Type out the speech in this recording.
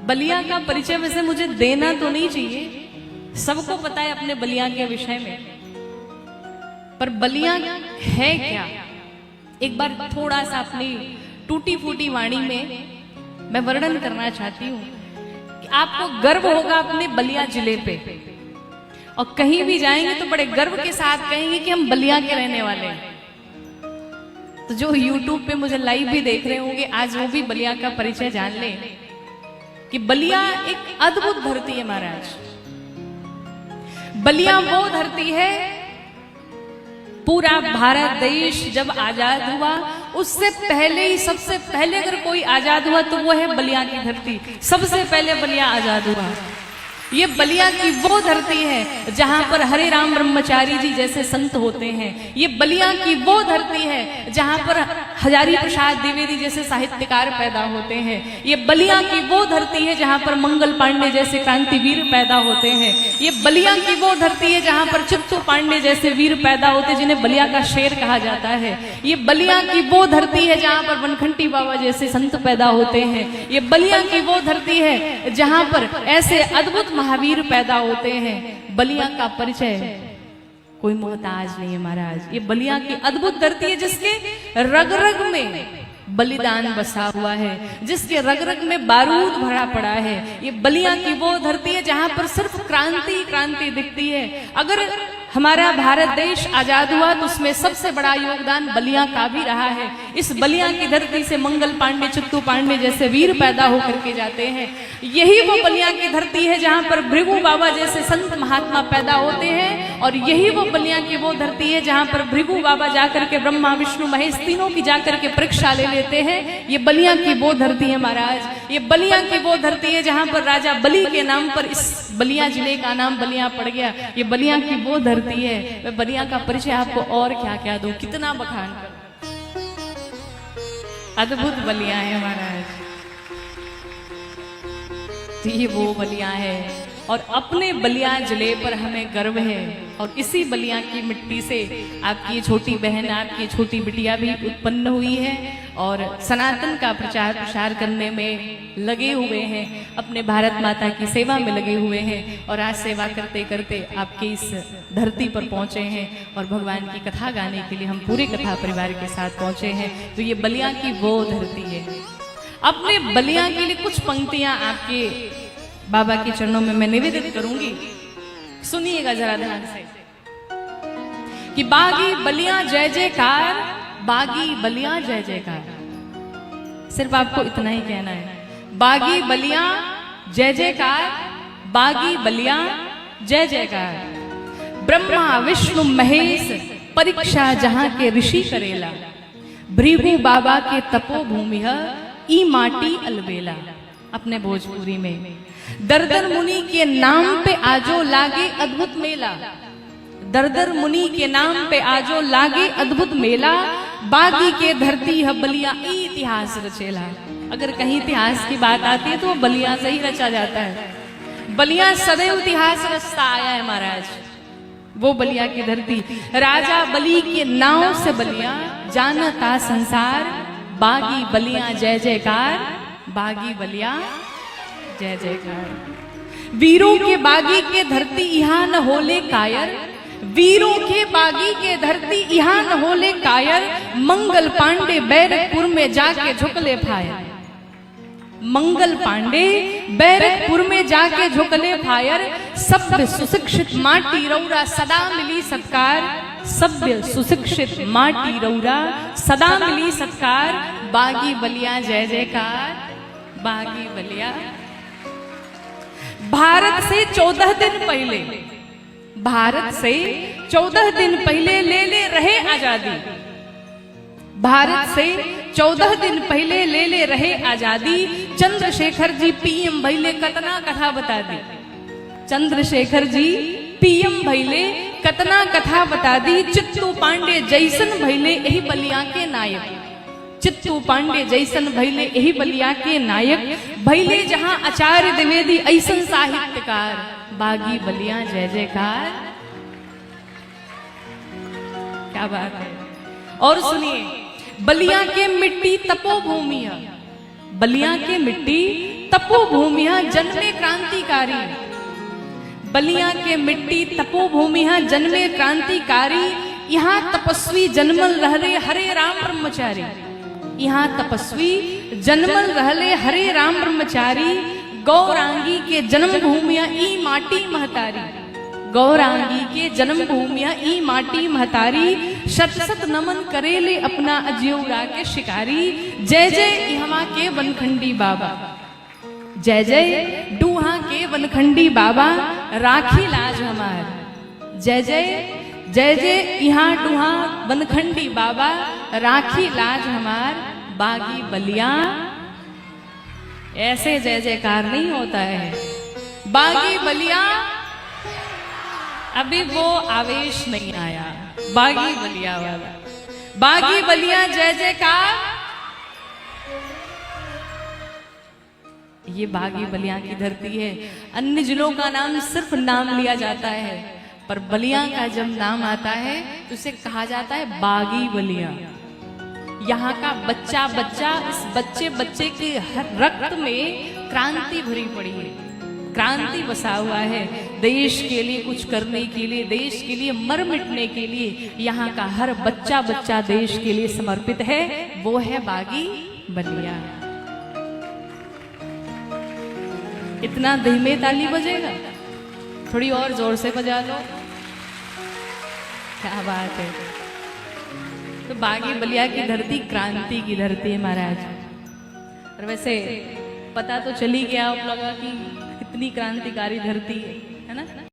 बलिया का परिचय वैसे मुझे देना तो नहीं चाहिए, सबको पता है अपने बलिया के विषय में, पर बलिया है क्या एक बार थोड़ा सा अपनी टूटी फूटी वाणी में मैं वर्णन करना चाहती हूँ कि आपको गर्व होगा अपने बलिया जिले पे, और कहीं भी जाएंगे तो बड़े गर्व के साथ कहेंगे कि हम बलिया के रहने वाले हैं। तो जो YouTube पे मुझे लाइव भी देख रहे होंगे, आज वो भी बलिया का परिचय जान लें कि बलिया एक अद्भुत धरती है महाराज। बलिया वो धरती है, पूरा भारत देश जब आजाद हुआ उससे पहले ही, सबसे पहले अगर कोई आजाद हुआ तो वो है बलिया की धरती। सबसे पहले बलिया आजाद हुआ। ये बलिया की वो धरती है जहां पर हरे राम ब्रह्मचारी जी जैसे संत होते हैं। ये बलिया की वो धरती है जहां पर हजारी प्रसाद द्विवेदी जैसे साहित्यकार पैदा होते हैं। ये बलिया की वो धरती है जहां पर मंगल पांडे जैसे क्रांतिवीर पैदा होते हैं। ये बलिया की वो धरती है जहां पर चित्तू पांडे जैसे वीर पैदा होते हैं, जिन्हें बलिया का शेर कहा जाता है। ये बलिया की वो धरती है जहां पर वनखंडी बाबा जैसे संत पैदा होते हैं। ये बलिया की वो धरती है जहां पर ऐसे अद्भुत महावीर पैदा होते हैं। बलिया का परिचय कोई मोहताज नहीं है महाराज। ये बलिया की अद्भुत धरती है जिसके रग रग में बलिदान बसा हुआ है, जिसके रग रग में बारूद भरा पड़ा है। ये बलिया की वो धरती है जहां पर सिर्फ क्रांति क्रांति दिखती है। अगर हमारा भारत देश आजाद हुआ तो उसमें सबसे बड़ा योगदान बलिया का भी रहा है। इस बलिया की धरती से मंगल पांडे, चित्तू पांडे जैसे वीर पैदा होकर के जाते हैं। यही वो बलिया की धरती है जहां पर भृगु बाबा जैसे संत महात्मा पैदा होते हैं, और यही वो बलिया की वो धरती है जहां पर भृगु बाबा जाकर के ब्रह्मा विष्णु महेश तीनों की जाकर के परीक्षा ले लेते हैं। ये बलिया की वो धरती है महाराज। ये बलिया की वो धरती है जहां पर राजा बलि के नाम पर इस बलिया जिले का नाम बलिया पड़ गया। ये बलिया की वो धरती है। मैं बलिया का परिचय आपको और क्या क्या दूं, कितना बखान करूं। अद्भुत बलिया है महाराज। तो ये वो बलिया है, और अपने बलिया जिले पर हमें गर्व है। और इसी बलिया की मिट्टी से आपकी छोटी बहन, आपकी छोटी बिटिया भी उत्पन्न हुई है, और सनातन का प्रचार प्रसार करने में लगे हुए हैं, अपने भारत माता की सेवा में लगे हुए हैं। और आज सेवा करते करते आपके इस धरती पर पहुंचे हैं, और भगवान की कथा गाने के लिए हम पूरे कथा परिवार के साथ पहुंचे हैं। तो ये बलिया की वो धरती है। अपने बलिया के लिए कुछ पंक्तियां आपके बाबा के चरणों में मैं निवेदित करूंगी, सुनिएगा जरा ध्यान से। कि बागी बलिया जय जयकार, बागी बलिया जय जयकार। सिर्फ आपको इतना ही कहना है, बागी बलिया जय जयकार, बागी बलिया जय जयकार। ब्रह्मा विष्णु महेश परीक्षा जहां के ऋषि करेला, भृगु बाबा के तपोभूमि है ई माटी अलबेला। अपने भोजपुरी में दरदर मुनि के नाम पे आजो लागे अद्भुत मेला, दरदर मुनि के नाम पे आजो लागे अद्भुत मेला। बागी के धरती है बलिया इतिहास रचेला। अगर कहीं इतिहास की बात आती है तो वो बलिया से ही रचा जाता है। बलिया सदैव इतिहास रचता आया है महाराज। वो बलिया की धरती, राजा बलि के नाव से बलिया जानता संसार। बागी बलिया जय जयकार, बागी बलिया जय जयकार। वीरों के बागी के धरती यहाँ न होले कायर, वीरों के बागी के धरती यहाँ न होले कायर। मंगल पांडे बैरकपुर में जाके झुकले फायर, मंगल पांडे बैरकपुर में जाके झुकले फायर। सभ्य सुशिक्षित माटी रौरा सदा मिली सत्कार, सभ्य सुशिक्षित माटी रौरा सदा मिली सत्कार। बागी बलिया जय जयकार, बागी बलिया। भारत से 14 दिन पहले, भारत से 14 दिन पहले ले रहे आजादी, भारत से 14 दिन पहले ले रहे आजादी। चंद्रशेखर जी पीएम भैले कतना कथा बता दी, चंद्रशेखर जी पीएम भैले कतना कथा बता दी। चित्तू पांडे जैसन भैले यही बलिया के नायक, चित्तू पांडे जैसन भैले यही बलिया के नायक। भैले जहां आचार्य द्विवेदी ऐसन साहित्यकार। बागी बलिया जय जयकार। क्या बात है। और सुनिए, बलिया के मिट्टी तपोभूमि है, बलिया के मिट्टी तपोभूमिया जन्मे क्रांतिकारी। बलिया के मिट्टी तपोभूमिया जन्मे क्रांतिकारी। यहाँ तपस्वी जन्मल रहले हरे राम ब्रह्मचारी। यहाँ तपस्वी जन्मल रहले हरे राम ब्रह्मचारी। गौरांगी के जन्म भूमिया ई माटी महतारी। गौरांगी के जन्म भूमिया ई माटी महतारी। शत शत नमन करेले अपना अज्योरा के शिकारी। जय जय इहवा के वनखंडी बाबा। जय जय डूहा के वनखंडी बाबा राखी लाज हमार। जय जय जय जय यहाँ डूहा वनखंडी बाबा राखी लाज हमार। बागी बलिया ऐसे जय जयकार नहीं होता है। बागी बलिया अभी वो आवेश नहीं आया बागी बलिया वाला। बागी बलिया जय जयकार। ये बागी बलिया की धरती है। अन्य जिलों का नाम सिर्फ नाम लिया जाता है, पर बलिया का जब नाम आता है तो उसे कहा जाता है बागी बलिया। यहाँ का बच्चा बच्चा, इस बच्चे बच्चे के हर रक्त में क्रांति भरी पड़ी है, क्रांति बसा हुआ है। देश के लिए कुछ करने के लिए, देश के लिए मर मिटने के लिए यहाँ का हर बच्चा बच्चा देश के लिए समर्पित है। वो है बागी बलिया। इतना धीमे ताली बजेगा, थोड़ी और जोर से बजा लो। क्या बात है। तो बागी बलिया की धरती क्रांति की धरती है महाराज। और वैसे पता तो चली गया आप लोगों की कितनी क्रांतिकारी धरती है ना।